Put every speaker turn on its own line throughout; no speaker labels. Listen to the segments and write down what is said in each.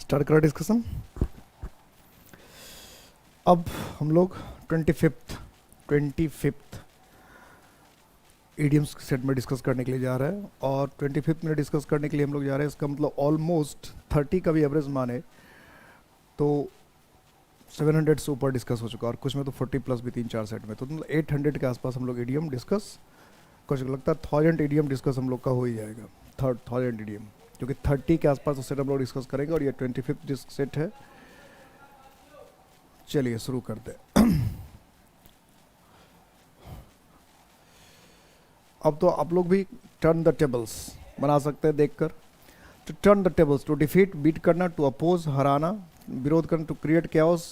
Start करा discussion. अब हम लोग 25th ईडियम्स सेट में डिस्कस करने के लिए जा रहे हैं और 25th में डिस्कस करने के लिए हम लोग जा रहे हैं। इसका मतलब ऑलमोस्ट 30 का भी एवरेज माने तो 700 से ऊपर डिस्कस हो चुका और कुछ में तो 40 प्लस भी 3-4 सेट में, तो मतलब 800 के आसपास हम लोग ईडियम डिस्कस, कुछ लगता है 1000 ईडियम डिस्कस हम लोग का हो ही जाएगा। 1000 ईडियम, क्योंकि 30 के आसपास सेट हम लोग डिस्कस करेंगे और ये 25th सेट है। चलिए शुरू करते हैं। अब तो आप लोग भी टर्न द टेबल्स बना सकते हैं देखकर। To turn the tables, to defeat beat करना, टू अपोज हराना, विरोध करना, टू क्रिएट कैओस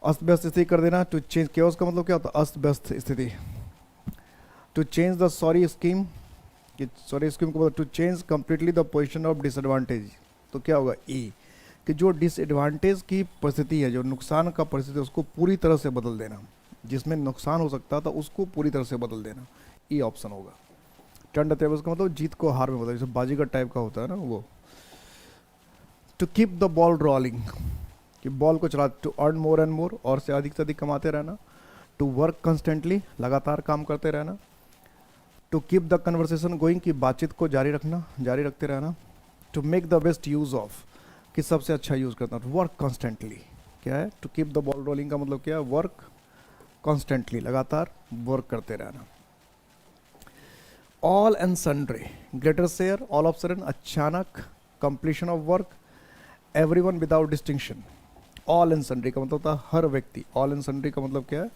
अस्त व्यस्त स्थिति कर देना। टू चेंज कैओस का मतलब क्या होता है? अस्त व्यस्त स्थिति। To change the sorry scheme, sorry scheme को मतलब to change completely the position of disadvantage. तो क्या होगा? ई, कि जो डिसएडवांटेज की परिस्थिति है, जो नुकसान का परिस्थिति है, उसको पूरी तरह से बदल देना। जिसमें नुकसान हो सकता था उसको पूरी तरह से बदल देना, ई ऑप्शन होगा। टर्न द टेबल्स का मतलब जीत को हार में बदल, जैसे बाजीगर टाइप का होता है ना वो। To keep the ball rolling, कि बॉल को चला, to earn more and more, और से अधिक कमाते रहना। टू वर्क कंस्टेंटली, लगातार काम करते रहना। To keep the conversation going, की बातचीत को जारी रखना, जारी रखते रहना। To make the best use of, कि सबसे अच्छा यूज करना। वर्क कॉन्स्टेंटली क्या है? To keep the ball rolling का मतलब क्या है? वर्क कॉन्स्टेंटली, लगातार वर्क करते रहना। All and sundry, greater share, all of sudden, अचानक, completion of work, everyone without distinction. All and sundry का मतलब होता है हर व्यक्ति। ऑल एंड सन्ड्री का मतलब क्या है?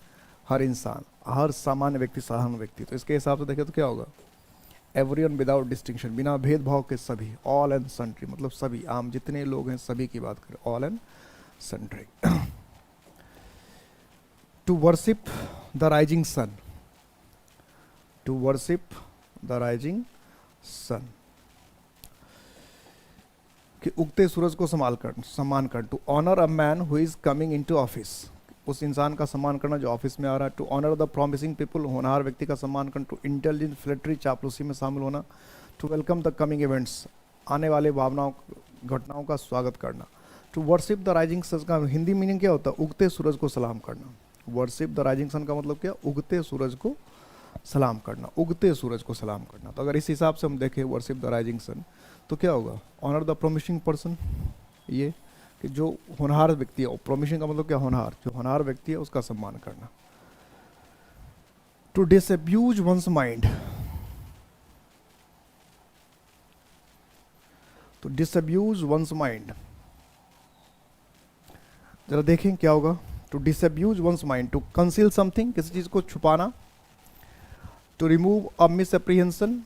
हर इंसान, हर सामान्य व्यक्ति, साधारण व्यक्ति। तो इसके हिसाब से देखें तो क्या होगा? एवरीवन विदाउट डिस्टिंक्शन, बिना भेदभाव के सभी। ऑल एंड सन्ड्री मतलब सभी, आम जितने लोग हैं सभी की बात करें, all and sundry. To worship the rising sun, to worship the rising sun, कि उगते सूरज को सम्मान कर। To honour a man who is coming into office, उस इंसान का सम्मान करना जो ऑफिस में आ रहा है। To honour the promising people, होनहार व्यक्ति का सम्मान करना। टू इंटेलिजेंट फ्लैटरी, चापलूसी में शामिल होना। To welcome the coming events, आने वाले भावनाओं घटनाओं का स्वागत करना। To worship the rising sun का हिंदी मीनिंग क्या होता है? उगते सूरज को सलाम करना। वर्शिप द राइजिंग सन का मतलब क्या? उगते सूरज को सलाम करना, उगते सूरज को सलाम करना। तो अगर इस हिसाब से हम देखें वर्शिप द राइजिंग सन तो क्या होगा? ऑनर द प्रोमिसिंग पर्सन, ये कि जो होनहार व्यक्ति है, प्रोमिसिंग का मतलब क्या? होनहार, जो होनहार व्यक्ति है उसका सम्मान करना। टू डिसअब्यूज वंस माइंड, तो डिसअब्यूज वंस माइंड, जरा देखें क्या होगा। To disabuse one's mind, to conceal something, किसी चीज को छुपाना। टू रिमूव अ मिसअप्रीहेंशन,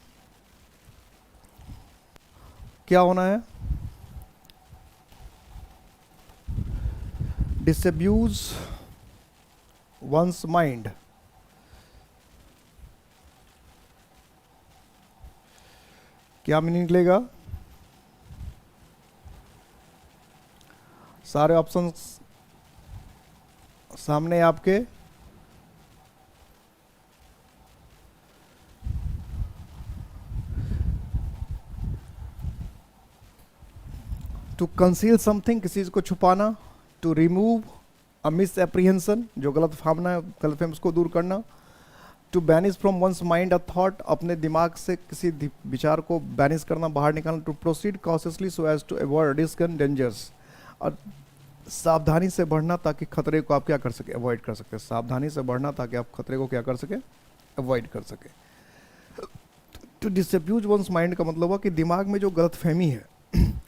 क्या होना है? डिसअब्यूज वंस माइंड, क्या मीनिंग निकलेगा? सारे ऑप्शंस सामने आपके। टू कंसील समथिंग, किसी चीज को छुपाना। To remove a misapprehension, जो गलत भावना है, गलत फहमी, उसको दूर करना। To banish from one's mind a thought, अपने दिमाग से किसी विचार को बैनिश करना, बाहर निकालना। To proceed cautiously so as to avoid risk and dangers, और सावधानी से बढ़ना ताकि खतरे को आप क्या कर सके? अवॉइड कर सके। सावधानी से बढ़ना ताकि आप खतरे को क्या कर सके? अवॉइड कर सके। टू डिसअब्यूज वंस माइंड का मतलब हुआ कि दिमाग में जो गलत फहमी है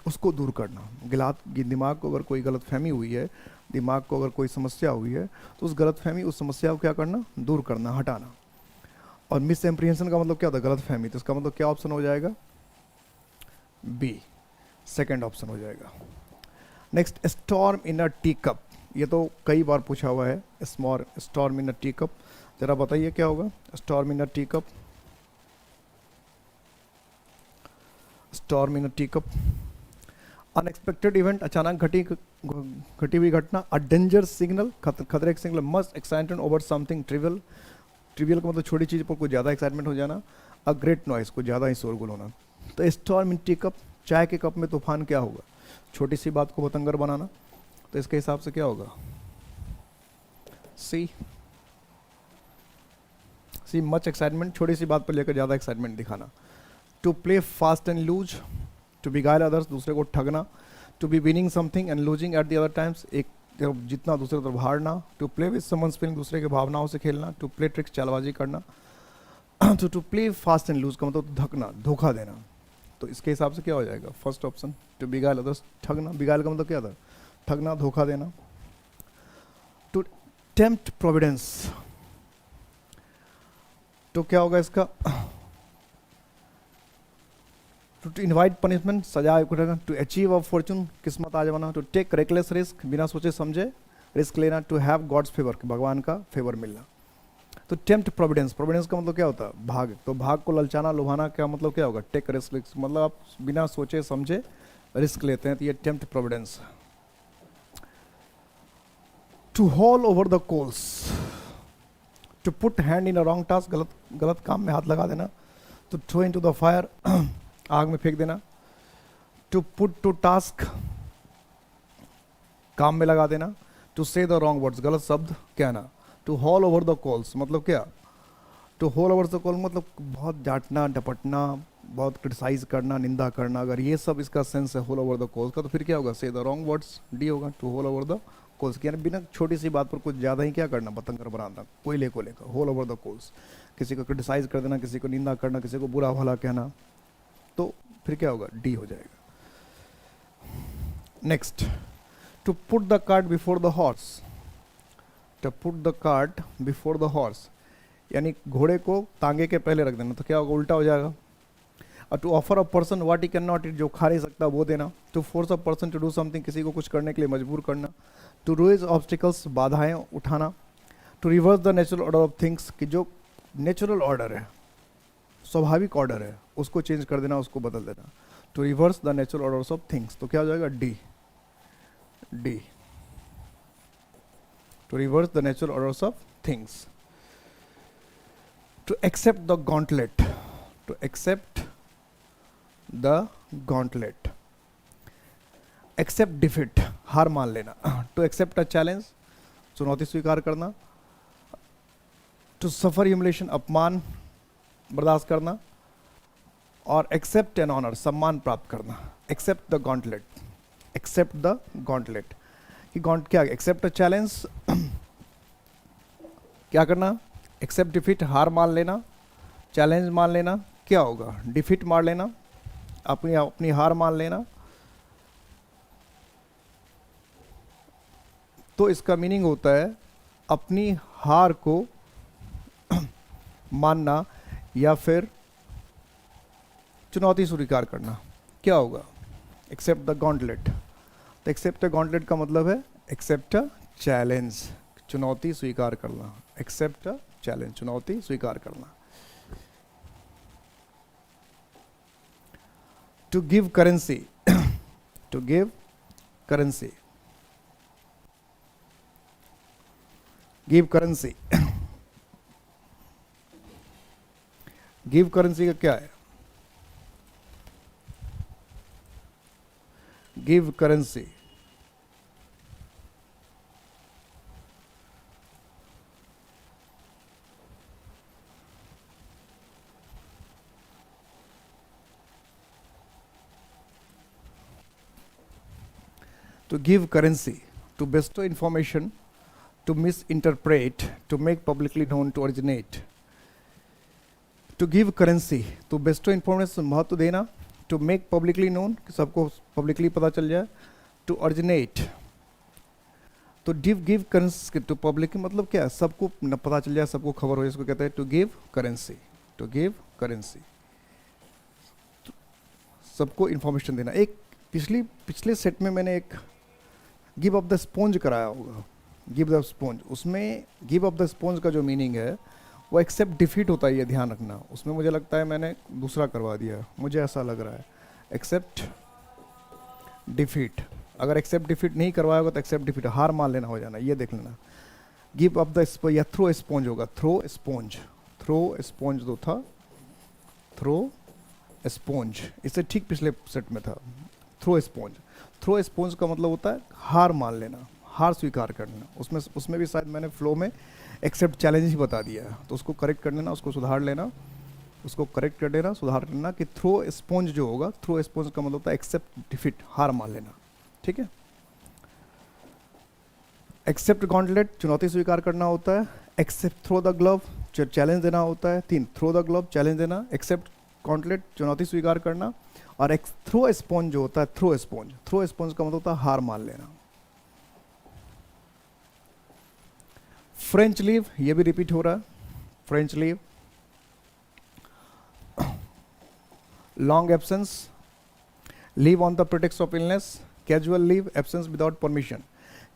उसको दूर करना। दिमाग को अगर कोई गलत फहमी हुई है, दिमाग को अगर कोई समस्या हुई है, तो उस गलत फहमी, उस समस्या को क्या करना? दूर करना, हटाना। और मिस एम्प्रीहेंशन का मतलब क्या होता है? गलत फहमी। तो इसका मतलब क्या ऑप्शन हो जाएगा? बी, सेकेंड ऑप्शन हो जाएगा। नेक्स्ट, स्टॉर्म इन अ टी कप, ये तो कई बार पूछा हुआ है। स्टॉर्म इन अ टी कप, जरा बताइए क्या होगा? स्टॉर्म इन अ टी कप, स्टॉर्म इन अ टी कप, अनएक्सपेक्टेड इवेंट, अचानक घटी हुई घटना। अ डेंजर सिग्नल, खतरे का signal. Must excitement over something trivial, trivial का मतलब छोटी चीज़ पर कुछ ज़्यादा एक्साइटमेंट हो जाना। अ ग्रेट नॉइस, कुछ ज़्यादा ही शोरगुल होना। तो स्टॉर्म इन टी कप चाय के कप में तूफान क्या होगा? छोटी सी बात को बतंगर बनाना। तो इसके हिसाब से क्या होगा? सी मच एक्साइटमेंट, छोटी सी बात पर लेकर ज़्यादा एक्साइटमेंट दिखाना। To play fast and loose, to beguile others, दूसरे को ठगना। To be winning something and losing at the other times, एक तरफ जीतना दूसरे तरफ हारना। To play with someone's feeling, दूसरे की भावनाओं से खेलना। टू प्ले ट्रिक्स, चालबाजी करना। तो to play fast and loose का मतलब धकना, धोखा देना। तो इसके हिसाब से क्या हो जाएगा? First option, to beguile others, ठगना। बिगाइल का मतलब क्या था? ठगना, धोखा देना। टू टेम्प्ट प्रोविडेंस, तो क्या होगा इसका? टू इनवाइट पनिशमेंट, सजा। टू अचीव अ फॉर्चून, किस्मत आजमाना। टू टेक रेकलेस रिस्क, बिना सोचे समझे रिस्क लेना। टू हैव गॉड्स फेवर, भगवान का फेवर मिलना। तो टेम्प्ट प्रोविडेंस, प्रोविडेंस का मतलब क्या होता है? भाग। तो भाग को ललचाना, लुभाना, क्या मतलब क्या होगा? टेक रिस्क, मतलब आप बिना सोचे समझे रिस्क लेते हैं, तो ये tempt providence. To haul over the coals, to put hand in a wrong task, गलत काम में हाथ लगा देना। To throw into the fire, आग में फेंक देना। टू पुट टू टास्क, काम में लगा देना। टू से द रॉन्ग वर्ड्स, गलत शब्द कहना। To haul over the coals मतलब क्या? To haul over the coal मतलब बहुत डांटना, डपटना, बहुत क्रिटिसाइज करना, निंदा करना। अगर ये सब इसका सेंस है हॉल ओवर द कॉल्स का, तो फिर क्या होगा? Say the wrong words, D होगा। To haul over the coals, यानी बिना छोटी सी बात पर कुछ ज़्यादा ही क्या करना? बतंगर बनाना, कोयले को लेकर। होल ओवर द कोल्स, किसी को क्रिटिसाइज कर देना, किसी को निंदा करना, किसी को बुरा भला कहना। तो फिर क्या होगा? डी हो जाएगा। Next, to put the cart before the horse, to put the cart before the horse यानी घोड़े को तांगे के पहले रख देना। तो क्या होगा? उल्टा हो जाएगा। और to offer a person what he can not eat, जो खा नहीं सकता वो देना। To force a person to do something, किसी को कुछ करने के लिए मजबूर करना। टू रेज ऑब्स्टिकल्स, बाधाएं उठाना। To reverse the natural order of things, कि जो नेचुरल ऑर्डर है, स्वाभाविक ऑर्डर है, उसको चेंज कर देना, उसको बदल देना। To reverse the natural orders of things, तो क्या हो जाएगा? D. D, to reverse the natural orders of things. To accept the gauntlet, to accept the gauntlet. Accept defeat, हार मान लेना। टू एक्सेप्ट अ चैलेंज, चुनौती स्वीकार करना। टू सफर ह्यूमिलेशन, अपमान बर्दाश्त करना। और एक्सेप्ट एन ऑनर, सम्मान प्राप्त करना। Accept the gauntlet, accept the gauntlet कि क्या? एक्सेप्ट अ चैलेंज, क्या करना? एक्सेप्ट डिफीट, हार मान लेना। चैलेंज मान लेना, क्या होगा? डिफीट मान लेना, अपनी हार मान लेना। तो इसका मीनिंग होता है अपनी हार को मानना या फिर चुनौती स्वीकार करना। क्या होगा? Accept the gauntlet. तो एक्सेप्ट द गॉन्टलेट का मतलब है एक्सेप्ट अ चैलेंज, चुनौती स्वीकार करना। एक्सेप्ट अ चैलेंज, चुनौती स्वीकार करना। To give currency, to give currency, give currency. Give currency का क्या है? Give currency, to give currency, to bestow information, to misinterpret, to make publicly known, to originate. To give currency, to bestow information, महत्व देना। To make publicly known, कि सबको publicly पता चल जाए। To originate, तो give currency to public मतलब क्या है? सबको पता चल जाए, सबको खबर हो, इसको कहते हैं to give currency, to give currency, सबको इंफॉर्मेशन देना। एक पिछले सेट में मैंने एक गिव अप द स्पॉन्ज कराया होगा, गिव द स्पॉन्ज। उसमें गिव अप द स्पॉन्ज का जो मीनिंग है वो एक्सेप्ट डिफीट होता है, ये ध्यान रखना। उसमें मुझे लगता है मैंने दूसरा करवा दिया, मुझे ऐसा लग रहा है एक्सेप्ट डिफीट। अगर एक्सेप्ट डिफीट नहीं करवाया होगा तो एक्सेप्ट डिफीट, हार मान लेना हो जाना, ये देख लेना। गिव अप द या थ्रो स्पॉन्ज होगा, थ्रो स्पॉन्ज, थ्रो स्पॉन्ज तो था, थ्रो स्पॉन्ज, इससे ठीक पिछले सेट में था थ्रो स्पॉन्ज। थ्रो स्पॉन्ज का मतलब होता है हार मान लेना, हार स्वीकार कर लेना। उसमें भी शायद मैंने फ्लो में एक्सेप्ट चैलेंज ही बता दिया है, तो उसको करेक्ट कर लेना, उसको सुधार लेना, उसको करेक्ट कर देना, सुधार लेना कि थ्रो स्पॉन्ज जो होगा, थ्रो स्पॉन्ज का मतलब होता है एक्सेप्ट डिफीट, हार मान लेना। ठीक है। एक्सेप्ट गॉन्टलेट चुनौती स्वीकार करना होता है। Accept throw the glove challenge देना होता है। 3 थ्रो द ग्लव चैलेंज देना, एक्सेप्ट गॉन्टलेट चुनौती स्वीकार करना, और थ्रो स्पॉन्ज जो होता है, थ्रो स्पॉन्ज का मतलब होता है हार मान लेना। फ्रेंच लीव, ये भी रिपीट हो रहा है, French leave. Long absence, leave on the pretext of illness. Casual leave, absence without permission,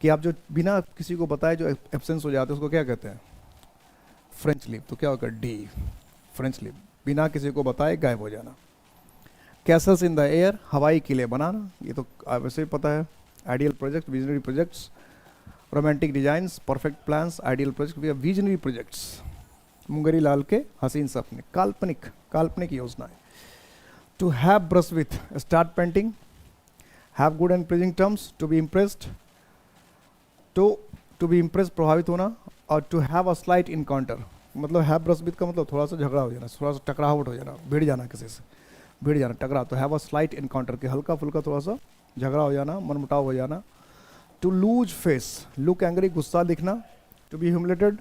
कि आप जो बिना किसी को बताए जो एब्सेंस हो जाते हैं उसको क्या कहते हैं, फ्रेंच लीव। तो क्या होगा, डी, फ्रेंच लीव, बिना किसी को बताए गायब हो जाना। कैसल्स इन द एयर, हवाई किले बनाना, ये तो वैसे ही पता है। Ideal project, visionary projects, romantic designs, perfect plans, ideal project, visionary projects. Mungri Lal के हसीन सपने, काल्पनिक योजनाएं। To have brush with, start painting, have good and pleasing terms, to be impressed, to be impress प्रभावित होना, और to have a slight encounter, मतलब have brush with का मतलब थोड़ा सा झगड़ा हो जाना, थोड़ा सा टकरावट हो जाना, भिड़ जाना, किसी से भिड़ जाना, टकरा। तो हैव अ स्लाइट इनकाउंटर, के हल्का फुल्का थोड़ा सा झगड़ा हो जाना, मनमुटाव हो जाना। To lose face, look angry, गुस्सा दिखना। टू बी ह्यूमिलेटेड,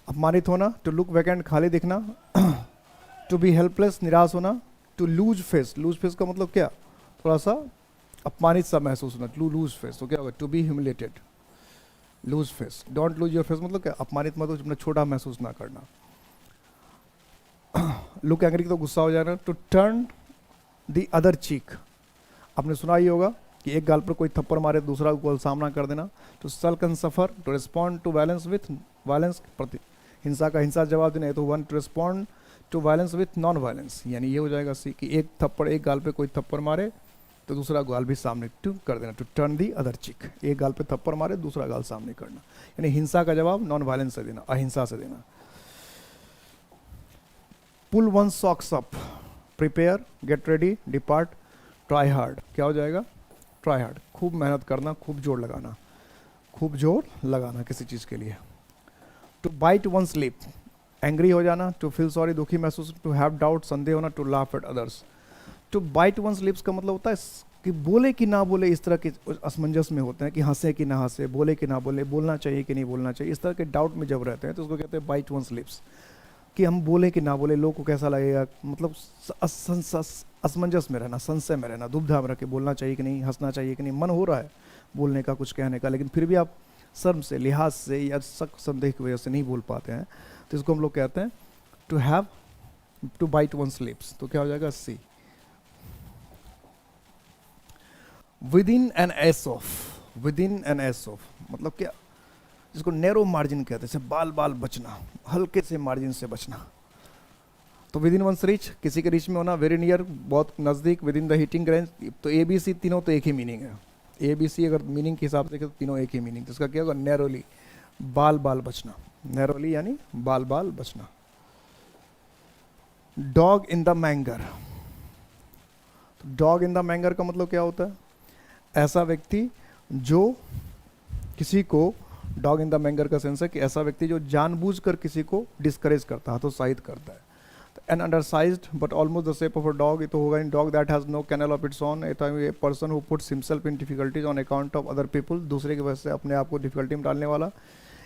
अपमानित होना। टू लुक वैकेंट, खाली दिखना। टू बी हेल्पलेस, निराश होना। टू लूज फेस का मतलब क्या, थोड़ा सा अपमानित सा महसूस होना, टू लूज फेस। तो क्या होगा, to be humiliated, lose face. Don't lose your face मतलब क्या, अपमानित मतलब अपना छोटा महसूस ना करना। लुक एंग्री, तो गुस्सा हो जाना। टू टर्न द अदर चीक, आपने सुना ही होगा कि एक गाल पर कोई थप्पड़ मारे दूसरा को सामना कर देना। To sulk and suffer, to respond to violence with violence, प्रति हिंसा का हिंसा जवाब देना है तो 1। To respond to violence with non violence, यानी ये हो जाएगा सी, कि एक गाल पे कोई थप्पड़ मारे तो दूसरा गाल भी सामने टू कर देना। टू टर्न दी अदर चिक, एक गाल पे थप्पड़ मारे दूसरा गाल सामने करना, यानी हिंसा का जवाब नॉन वायलेंस से देना, अहिंसा से देना। Pull one socks up, prepare, get ready, depart, try hard, क्या हो जाएगा, ट्राई हार्ड, खूब मेहनत करना, खूब जोर लगाना किसी चीज़ के लिए। To bite one slip, angry हो जाना। टू फील सॉरी, दुखी महसूस। टू हैव डाउट, संदेह होना। To laugh at others. To bite one slips का मतलब होता है कि बोले कि ना बोले, इस तरह के असमंजस में होते हैं कि हंसे कि ना हंसे, बोले कि ना बोले, बोलना चाहिए कि नहीं बोलना चाहिए, इस तरह के डाउट में जब रहते हैं तो उसको कहते हैं बाइट वन स्लिप्स, कि हम बोले कि ना बोले, लोग को कैसा लगेगा, मतलब असमंजस में रहना, संशय में रहना, दुविधा में रह के बोलना चाहिए कि नहीं, हंसना चाहिए कि नहीं, मन हो रहा है बोलने का, कुछ कहने का, लेकिन फिर भी आप शर्म से, लिहाज से या शक संदेह की वजह से नहीं बोल पाते हैं, तो इसको हम लोग कहते हैं टू बाइट वन स्लिप्स। तो क्या हो जाएगा, सी। विदिन एन एस ऑफ मतलब क्या, जिसको नैरो मार्जिन कहते हैं, जैसे बाल बचना, हल्के से मार्जिन से बचना। तो विदिन वन रीच, किसी के रीच में होना। वेरी नियर, बहुत नज़दीक। विदिन द हीटिंग रेंज, तो ए बी सी तीनों तो एक ही मीनिंग है। ए बी सी अगर मीनिंग के हिसाब से देखें तो तीनों एक ही मीनिंग, तो इसका क्या होगा, नैरोली, बाल बचना, नैरोली यानी बाल बचना। Dog in the manger, dog in the manger का मतलब क्या होता है, ऐसा व्यक्ति जो किसी को, डॉग इन द मैंगर का सेंस है कि ऐसा व्यक्ति जो जानबूझकर किसी को डिस्करेज करता है, हतोत्साहित करता है। An undersized but almost the shape of a dog, ये तो होगा in dog that has no kennel of its own, a person who puts himself in difficulties on account of other people, दूसरे की वजह से अपने आप को डिफिकल्टी में डालने वाला।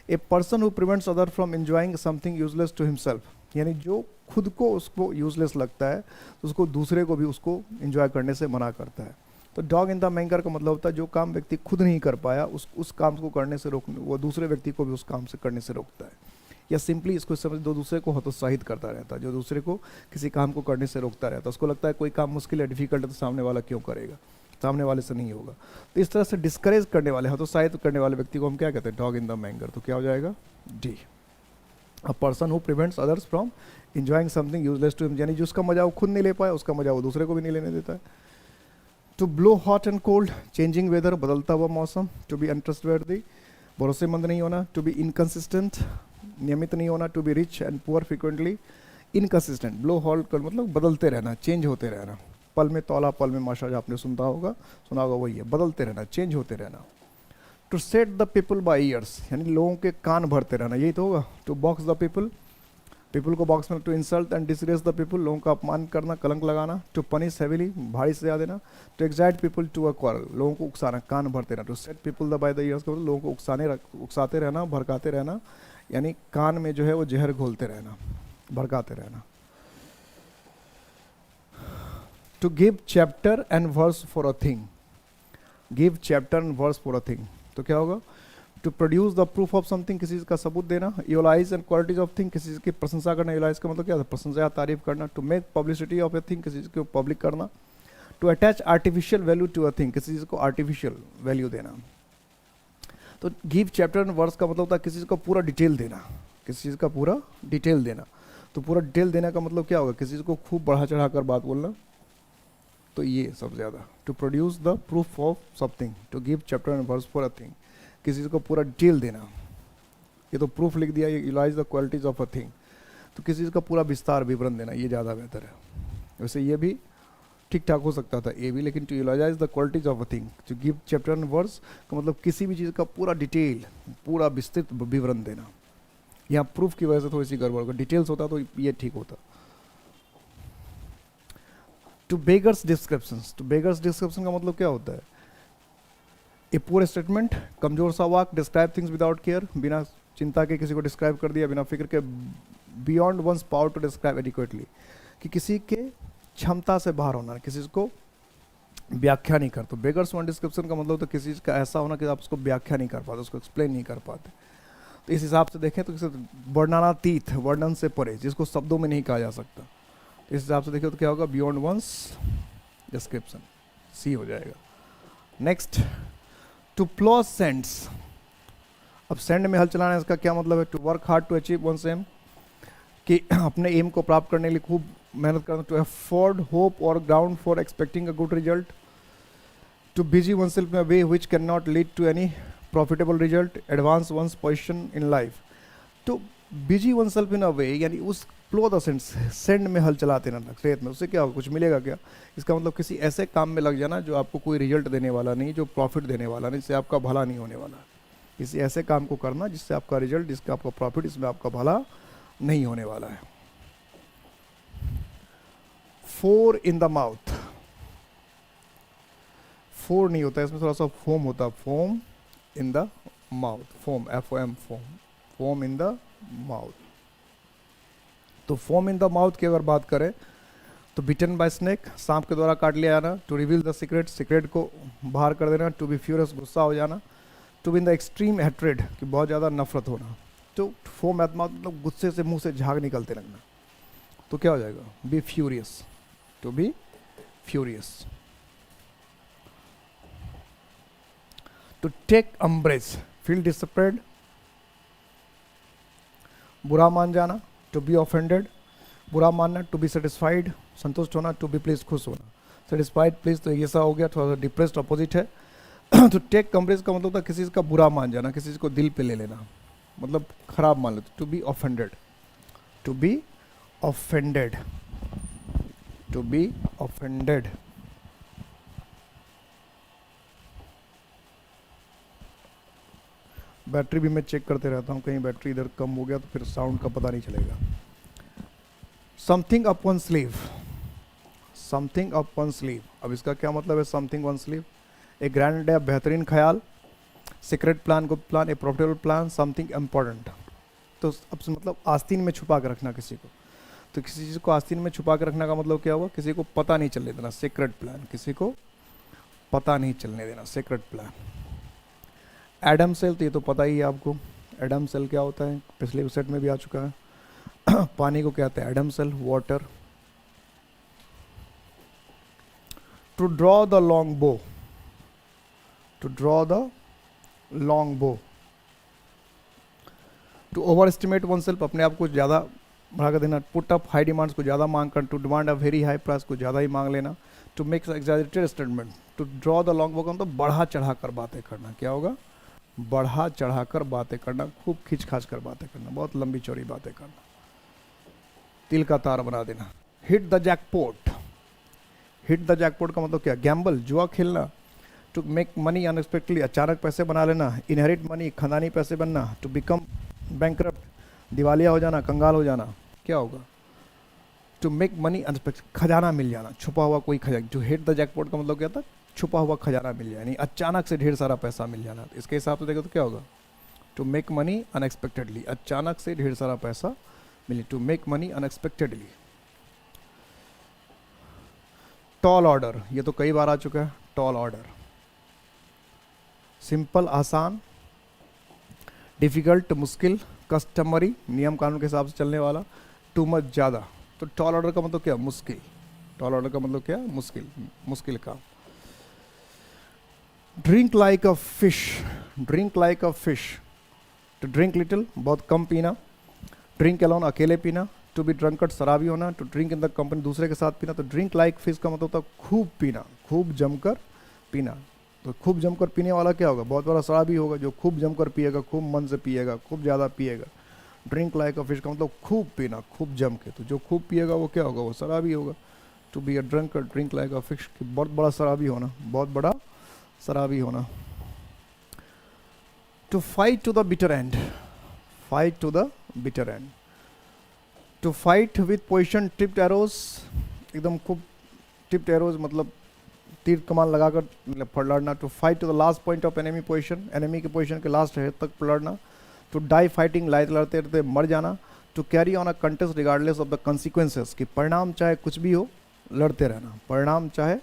A person who prevents other from enjoying something useless to himself, यानी जो खुद को उसको यूजलेस लगता है उसको दूसरे को भी उसको एंजॉय करने से मना करता है। तो डॉग इन द मैंगर का मतलब होता है जो काम व्यक्ति खुद नहीं कर पाया उस काम को करने से रोकने, वो दूसरे व्यक्ति को भी उस काम से करने से रोकता है, या सिंपली इसको समझ दो, दूसरे को हतोत्साहित करता रहता है, जो दूसरे को किसी काम को करने से रोकता रहता है। उसको लगता है कोई काम मुश्किल है, डिफिकल्ट है, तो सामने वाला क्यों करेगा, सामने वाले से नहीं होगा। तो इस तरह से डिस्करेज करने वाले, हतोत्साहित करने वाले व्यक्ति को हम क्या कहते हैं, डॉग इन द मैंगर। तो क्या हो जाएगा, D. A person who prevents others from enjoying something useless to him, यानी जिसका मजा वो खुद नहीं ले पाया उसका मजा वो दूसरे को भी नहीं लेने देता है। To blow hot and cold, changing weather, बदलता हुआ मौसम। टू बी अनट्रस्टवर्दी, भरोसेमंद नहीं होना। टू बी इनकंसिस्टेंट, नियमित नहीं होना। To be rich and poor frequently, inconsistent, blow hold कर मतलब बदलते रहना, चेंज होते रहना, पल में तौला पल में माशा, जो आपने सुना होगा वही है, बदलते रहना, चेंज होते रहना। To set the people by ears, यानी लोगों के कान भरते रहना, यही तो होगा। To box the people, people को बॉक्स में, to insult and disgrace the people, लोगों का अपमान करना, कलंक लगाना। टू पनिश हेविली, भारी सजा देना। To excite people to a quarrel, लोगों को उकसाना, कान भरते रहना। To set people the by the ears, लोगों को उकसाते रहना, भड़काते रहना, यानी कान में जो है वो जहर घोलते रहना, भड़काते रहना। To give chapter and verse for a thing, give chapter and verse for a thing, तो क्या होगा? To produce the proof of something, किसी चीज़ का सबूत देना। Eulogise and qualities of thing, किसी चीज़ की प्रशंसा करना। यूलाइज का मतलब क्या है? प्रशंसा या तारीफ करना। To make publicity of a thing, किसी चीज़ को पब्लिक करना। To attach artificial value to a thing, किसी चीज़ को आर्टिफिशियल वैल्यू देना। तो गिव चैप्टर एंड वर्स का मतलब होता है किसी चीज़ को पूरा डिटेल देना, किसी चीज़ का पूरा डिटेल देना। तो पूरा डिटेल देने का मतलब क्या होगा? किसी चीज़ को खूब बढ़ा चढ़ा कर बात बोलना, तो ये सबसे ज़्यादा। To produce the proof of something, to give chapter and verse for a thing, किसी चीज़ को पूरा डिटेल देना। ये तो प्रूफ लिख दिया, ये eulogize the qualities of a thing, तो किसी चीज़ का पूरा विस्तार विवरण देना, ये ज़्यादा बेहतर है। वैसे ये भी ठीक ठाक हो सकता था ये भी, लेकिन to eulogize the qualities of a thing, to give chapter and verse का मतलब किसी भी चीज़ का पूरा डिटेल, पूरा विस्तृत विवरण देना। यहाँ प्रूफ की वजह से थोड़ी सी गड़बड़, अगर डिटेल्स होता तो ये ठीक होता। To beggars descriptions, to beggars description का मतलब क्या होता है? ए पुअर स्टेटमेंट, कमजोर सा वाक, डिस्क्राइब थिंग्स विदाउट केयर, बिना चिंता के किसी को डिस्क्राइब कर दिया, बिना फिक्र के। Beyond one's power to describe adequately, कि किसी के क्षमता से बाहर होना, किसी को व्याख्या नहीं कर। तो बेगर्स वन डिस्क्रिप्शन का मतलब तो किसी चीज़ का ऐसा होना कि आप उसको व्याख्या नहीं कर पाते, उसको एक्सप्लेन नहीं कर पाते। तो इस हिसाब से देखें तो वर्णनातीत, वर्णन से परे, जिसको शब्दों में नहीं कहा जा सकता। इस हिसाब से देखिए तो क्या होगा? बियॉन्ड वंस डिस्क्रिप्शन, सी हो जाएगा। Next, to plough sands. अब सेंड में हल चलाना, इसका क्या मतलब है? To work hard to achieve one's aim, कि अपने एम को प्राप्त करने के लिए खूब मेहनत करना। टू अफोर्ड होप और ground for expecting a good result. To busy oneself in a way which can not lead to any profitable result. Advance one's position in life. To busy oneself in a way, यानी उस plough the send, send में हल चलाते रहना खेत में, उससे क्या होगा? कुछ मिलेगा क्या? इसका मतलब किसी ऐसे काम में लग जाना जो आपको कोई रिजल्ट देने वाला नहीं, जो प्रॉफिट देने वाला नहीं, जिससे आपका भला नहीं होने वाला। किसी ऐसे काम को करना जिससे आपका रिजल्ट, जिसका आपका प्रॉफिट, इसमें आपका भला नहीं होने वाला है। Four in the mouth, four नहीं होता इसमें, थोड़ा सा फोम होता है। Foam in the mouth, foam, FOM, foam, foam in the mouth. तो फोम इन द माउथ की अगर बात करें तो बिटन बाय स्नेक, सांप के द्वारा काट लिया जाना। To reveal the secret, secret को बाहर कर देना। टू बी फ्यूरियस, गुस्सा हो जाना। To be in the extreme hatred, कि बहुत ज़्यादा नफरत होना। तो फोम एट माउथ मतलब गुस्से से मुंह से झाग निकलते लगना, तो क्या हो जाएगा? Be furious, to be furious. To take umbrage, feel displeased, बुरा मान जाना। टू बी ऑफेंडेड, बुरा मानना। टू बी सेटिस्फाइड, संतुष्ट होना। टू बी प्लीज, खुश होना। सेटिस्फाइड, प्लीज, तो ये सा हो गया, थोड़ा सा डिप्रेस्ड अपोजिट है। तो टेक अम्ब्रेज का मतलब था किसी चीज़ का बुरा मान जाना, किसी चीज़ को दिल पे ले लेना, मतलब खराब मान लेते। To be offended, to be offended, to be offended. Battery भी मैं चेक करते रहता हूँ, कहीं बैटरी इधर कम हो गया तो फिर साउंड का पता नहीं चलेगा। Something up one sleeve, something up one sleeve, अब इसका क्या मतलब है? समथिंग वन स्लीव, ए ग्रैंड है, बेहतरीन ख्याल। सीक्रेट प्लान, गुप्त प्लान, ए प्रॉफिटेबल प्लान, समथिंग इम्पोर्टेंट। तो अब से मतलब आस्तीन में छुपा कर रखना किसी को। तो किसी चीज़ को आस्तीन में छुपा कर रखने का मतलब क्या हुआ? किसी को पता नहीं चलने देना, सीक्रेट प्लान, किसी को पता नहीं चलने देना, सीक्रेट प्लान। एडम सेल, तो ये तो पता ही है आपको, एडम सेल क्या होता है, पिछले सेट में भी आ चुका है। पानी को कहते हैं Adam's ale, water. To draw the long bow, to draw the long bow. To overestimate oneself, अपने आप को ज़्यादा बढ़ा कर देना। पुट अप हाई डिमांड्स, को ज़्यादा मांग कर। To demand a very high price, को ज़्यादा ही मांग लेना। To make exaggerated statement, to draw the long bow का मतलब बढ़ा चढ़ा कर बातें करना। क्या होगा? बढ़ा चढ़ा कर बातें करना, खूब खींच खाच कर बातें करना, बहुत लंबी चौड़ी बातें करना। तिल का तार बना देना। Hit the jackpot, hit the jackpot का मतलब क्या, गैम्बल, जुआ खेलना। टू मेक मनी अनएक्सपेक्टेडली, अचानक पैसे बना लेना। इनहेरिट मनी, खानदानी पैसे बनना। टू बिकम बैंकरप्ट, दिवालिया हो जाना, कंगाल हो जाना। क्या होगा, टू मेक मनी अनएक्सपेक्टेड, खजाना मिल जाना, छुपा हुआ कोई खजाना। टू हिट द जैकपॉट का मतलब क्या था, छुपा हुआ खजाना मिल जाए, यानी अचानक से ढेर सारा पैसा मिल जाना। इसके हिसाब से देखो तो क्या होगा, टू मेक मनी अनएक्सपेक्टेडली, अचानक से ढेर सारा पैसा मिले। To make money unexpectedly. Tall order, ये तो कई बार आ चुका है। टॉल ऑर्डर, सिंपल आसान, डिफिकल्ट मुश्किल, कस्टमरी नियम कानून के हिसाब से चलने वाला, टू मच ज़्यादा। तो टॉल ऑर्डर का मतलब क्या, मुश्किल। टॉल ऑर्डर का मतलब क्या, मुश्किल, मुश्किल काम। Drink like a fish, drink like a fish, to drink little, बहुत कम पीना। ड्रिंक अलोन, अकेले पीना। टू बी ड्रंकर्ड, शराबी होना। To drink in the company, दूसरे के साथ पीना। तो ड्रिंक लाइक फिश का मतलब होता है खूब पीना, खूब जमकर पीना। तो खूब जमकर पीने वाला क्या होगा, बहुत बड़ा शराबी होगा जो खूब जमकर पिएगा, खूब मन से पिएगा, खूब ज़्यादा पिएगा। ड्रिंक लाइक अ फिश का मतलब खूब पीना, खूब जम के। तो जो खूब पिएगा वो क्या होगा, वो शराबी होगा। To be a drunkard, drink like a fish, बहुत बड़ा शराबी होना, बहुत बड़ा शराबी होना। To fight to the bitter end, fight to the bitter end. To fight with position tipped arrows, एकदम खूब टिप्ड एरोज मतलब तीर कमान लगाकर लड़ना। To fight to the last point of enemy position, enemy के पोजिशन के लास्ट है तक लड़ना। टू डाई फाइटिंग, लड़ते लड़ते मर जाना। To carry on a contest regardless of the consequences, कि परिणाम चाहे कुछ भी हो लड़ते रहना। परिणाम चाहे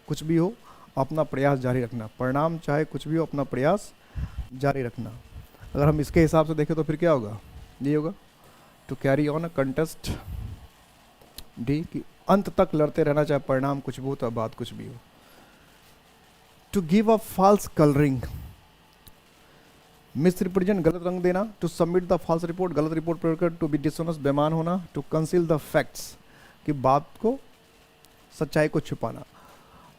कुछ भी हो अपना प्रयास जारी रखना। परिणाम चाहे कुछ भी हो अपना प्रयास जारी रखना। अगर हम इसके हिसाब से देखें तो फिर क्या होगा, ये होगा to carry on a contest D, कि अंत तक लड़ते रहना चाहे परिणाम कुछ भी हो तो बात कुछ भी हो। To give a false colouring, misrepresent, गलत रंग देना। To submit the false report, गलत रिपोर्ट प्रयोग कर। टू बी डिसऑनेस्ट, बेईमान होना। टू कंसील द फैक्ट्स, कि बात को, सच्चाई को छुपाना।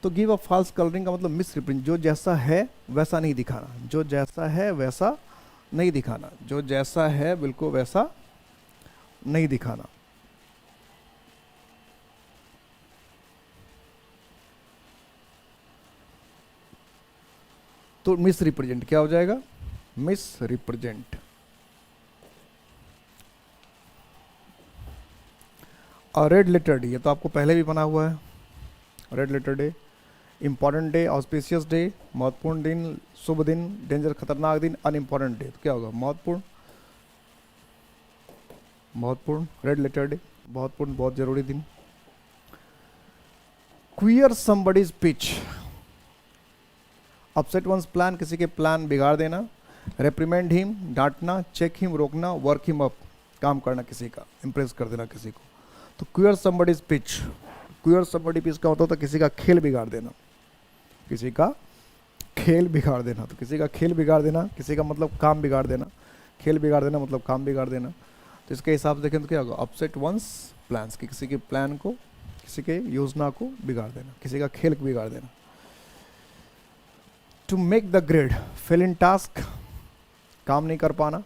तो गिव अ फॉल्स कलरिंग का मतलब मिस रिप्रेजेंट, जो जैसा है वैसा नहीं दिखाना, जो जैसा है वैसा नहीं दिखाना, जो जैसा है बिल्कुल वैसा नहीं दिखाना। तो मिस रिप्रेजेंट क्या हो जाएगा, मिस रिप्रेजेंट। और रेड लेटर डे, ये तो आपको पहले भी बना हुआ है। Red letter day, important day, auspicious day, महत्वपूर्ण दिन, शुभ दिन, डेंजर खतरनाक दिन, अनइम्पॉर्टेंट डे। तो क्या होगा, महत्वपूर्ण, महत्वपूर्ण, रेड लेटर डे, महत्वपूर्ण, बहुत जरूरी दिन। Queer somebody's pitch, upset one's plan, किसी के प्लान बिगाड़ देना। रेप्रीमेंड हिम, डांटना। चेक हिम, रोकना। वर्क हिम अप, काम करना किसी का, इंप्रेस कर देना किसी को। तो queer somebody's pitch, queer somebody pitch का मतलब होता है किसी का खेल बिगाड़ देना, किसी का खेल बिगाड़ देना। तो किसी का खेल बिगाड़ देना, किसी का मतलब काम बिगाड़ देना। खेल बिगाड़ देना मतलब काम बिगाड़ देना। तो इसके हिसाब से देखें तो क्या होगा, अपसेट वंस प्लान्स, कि किसी के प्लान को, किसी के योजना को बिगाड़ देना, किसी का खेल बिगाड़ देना। To make the grade, fail in task, काम नहीं कर पाना।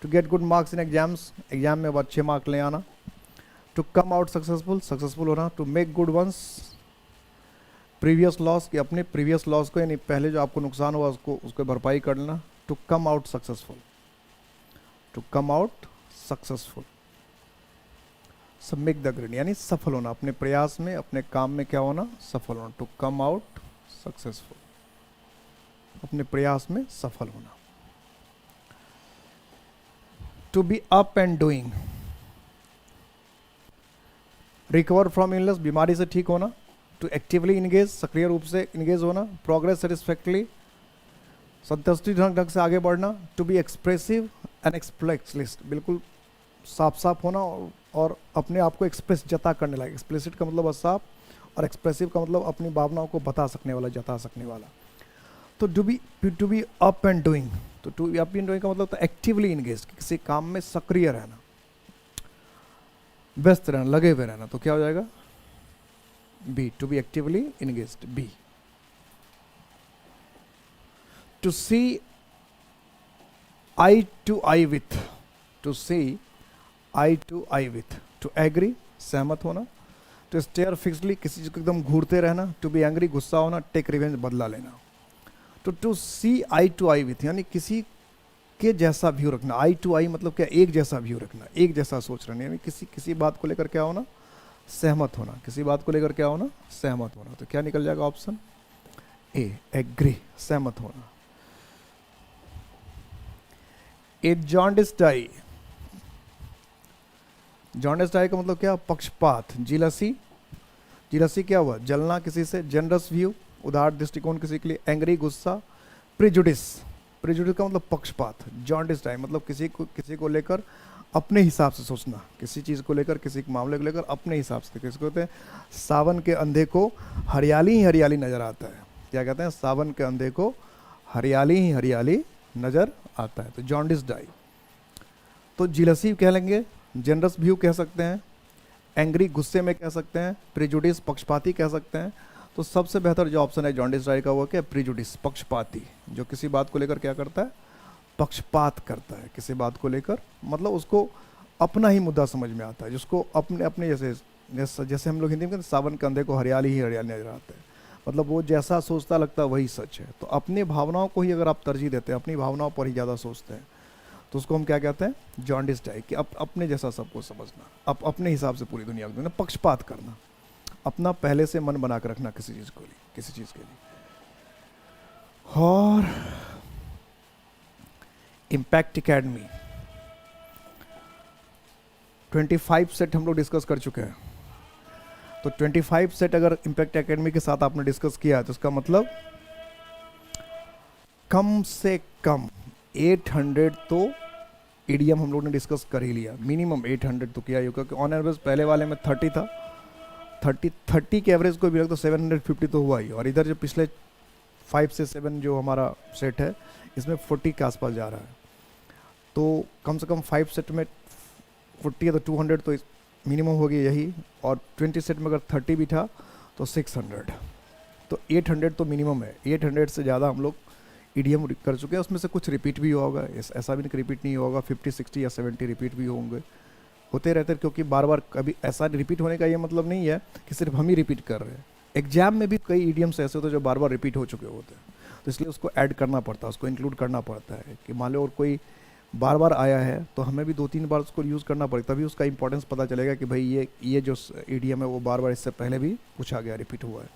To get good marks in exams, exam में अच्छे मार्क ले आना। To come out successful, successful होना। To make good one's previous loss, कि अपने प्रीवियस लॉस को, यानी पहले जो आपको नुकसान हुआ उसको भरपाई कर लेना। To come out successful, to come out successful. सब मेक द ग्रेड यानी सफल होना, अपने प्रयास में, अपने काम में क्या होना, सफल होना। टू कम आउट सक्सेसफुल, अपने प्रयास में सफल होना। To be up and doing, recover from illness, बीमारी से ठीक होना। टू एक्टिवली इंगेज, सक्रिय रूप से इंगेज होना। प्रोग्रेस सेटिस्फैक्टरली, संतुष्टि ढंग से आगे बढ़ना। To be expressive and explicit, बिल्कुल साफ साफ होना और अपने आप को एक्सप्रेस जता करने लगा। एक्सप्लेसिट का मतलब साफ, और एक्सप्रेसिव का मतलब अपनी भावनाओं को बता सकने वाला, जता सकने वाला। तो to be up and doing, तो to be up and doing का मतलब एक्टिवली इंगेज, किसी काम में सक्रिय रहना, व्यस्त रहना, लगे हुए रहना। तो क्या हो जाएगा, B, to be actively engaged, B. To see eye to eye with, to see eye to eye with, to agree सहमत होना, टू स्टेयर फिक्सली किसी चीज़ को एकदम घूरते रहना, टू बी एंग्री गुस्सा होना, टेक रिवेंज बदला लेना, to see eye to eye with यानी किसी के जैसा व्यू रखना, आई टू आई मतलब क्या, एक जैसा व्यू रखना, एक जैसा सोच रखना, यानी किसी बात को लेकर क्या होना, सहमत होना, किसी बात को लेकर क्या होना, सहमत होना। तो क्या निकल जाएगा ऑप्शन ए, एग्री, सहमत होना। ए जॉन्डिस्ड आई, जॉन्डिस्ड आई का मतलब क्या, पक्षपात, जीलसी, जीलसी क्या हुआ, जलना किसी से, जनरस व्यू उदार दृष्टिकोण किसी के लिए, एंग्री गुस्सा, प्रिजुडिस, प्रिजुडिस का मतलब पक्षपात, जॉन्डिस्ड आई मतलब किसी को लेकर अपने हिसाब से सोचना, किसी चीज़ को लेकर, किसी मामले को लेकर अपने हिसाब से, किसको कहते हैं, सावन के अंधे को हरियाली ही हरियाली नजर आता है, क्या कहते हैं, सावन के अंधे को हरियाली ही हरियाली नजर आता है, तो जॉन्डिस्ड आई। तो जीलसी कह लेंगे, जनरस व्यू कह सकते हैं, एंग्री गुस्से में कह सकते हैं, प्रिजुडिस पक्षपाती कह सकते हैं। तो सबसे बेहतर जो ऑप्शन है जॉन्डिस्ड आई का वो क्या, प्रिजुडिस, पक्षपाती, जो किसी बात को लेकर क्या करता है, पक्षपात करता है, किसी बात को लेकर मतलब उसको अपना ही मुद्दा समझ में आता है, जिसको अपने अपने जैसे हम लोग हिंदी में कहते हैं सावन के अंधे को हरियाली ही हरियाली नजर आता है, मतलब वो जैसा सोचता लगता है वही सच है। तो अपनी भावनाओं को ही अगर आप तरजीह देते हैं, अपनी भावनाओं पर ही ज़्यादा सोचते हैं, तो उसको हम क्या कहते हैं, जॉन्डिस्ड आई, कि अपने जैसा सबको समझना, अपने हिसाब से पूरी दुनिया को, पक्षपात करना, अपना पहले से मन बना कर रखना किसी चीज़ को लिए, किसी चीज़ के लिए। और इम्पैक्ट एकेडमी 25 सेट हम लोग डिस्कस कर चुके हैं। तो 25 सेट अगर इम्पैक्ट एकेडमी के साथ आपने डिस्कस किया है तो इसका मतलब कम से कम 800 तो ईडीएम हम लोग ने डिस्कस कर ही लिया, मिनिमम 800 तो किया ही होगा, क्योंकि ऑन एवरेज पहले वाले में 30 था, 30 के एवरेज को भी रख तो 750 तो हुआ ही, और इधर जो पिछले 5 से 7 जो हमारा सेट है इसमें 40 के आसपास जा रहा है। तो कम से कम 5 सेट में 40 है तो 200 तो मिनिमम हो गया यही, और 20 सेट में अगर 30 भी था तो 600, तो 800 तो मिनिमम है। 800 से ज़्यादा हम लोग ईडीएम कर चुके हैं, उसमें से कुछ रिपीट भी हुआ होगा, ऐसा भी नहीं कि रिपीट नहीं होगा, 50, 60 या 70 रिपीट भी होंगे, होते रहते हैं, क्योंकि बार बार कभी ऐसा रिपीट होने का ये मतलब नहीं है कि सिर्फ हम ही रिपीट कर रहे हैं। एग्जाम में भी कई ईडीएम्स ऐसे होते हैं जो बार बार रिपीट हो चुके होते हैं, तो इसलिए उसको ऐड करना पड़ता है, उसको इंक्लूड करना पड़ता है कि मान लो और कोई बार बार आया है तो हमें भी 2-3 बार उसको यूज़ करना पड़ेगा, तभी उसका इंपॉर्टेंस पता चलेगा कि भाई ये जो ईडीएम है वो बार बार इससे पहले भी पूछा गया, रिपीट हुआ है।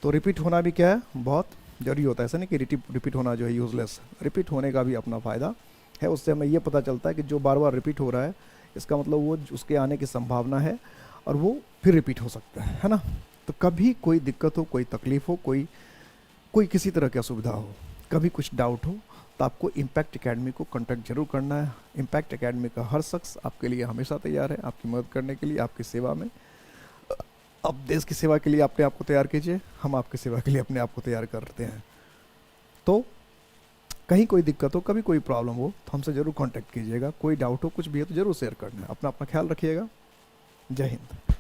तो रिपीट होना भी क्या है, बहुत जरूरी होता है, ऐसा नहीं कि रिपीट होना जो है यूजलेस, रिपीट होने का भी अपना फ़ायदा है। उससे हमें ये पता चलता है कि जो बार बार रिपीट हो रहा है इसका मतलब वो उसके आने की संभावना है और वो फिर रिपीट हो सकता है ना। तो कभी कोई दिक्कत हो, कोई तकलीफ हो, कोई किसी तरह की असुविधा हो, कभी कुछ डाउट हो, तो आपको इम्पैक्ट एकेडमी को कांटेक्ट जरूर करना है। इम्पैक्ट एकेडमी का हर शख्स आपके लिए हमेशा तैयार है, आपकी मदद करने के लिए, आपकी सेवा में। आप देश की सेवा के लिए अपने आप को तैयार कीजिए, हम आपकी सेवा के लिए अपने आप को तैयार करते हैं। तो कहीं कोई दिक्कत हो, कभी कोई प्रॉब्लम हो तो हमसे ज़रूर कांटेक्ट कीजिएगा, कोई डाउट हो, कुछ भी है तो ज़रूर शेयर करना है। अपना ख्याल रखिएगा। जय हिंद।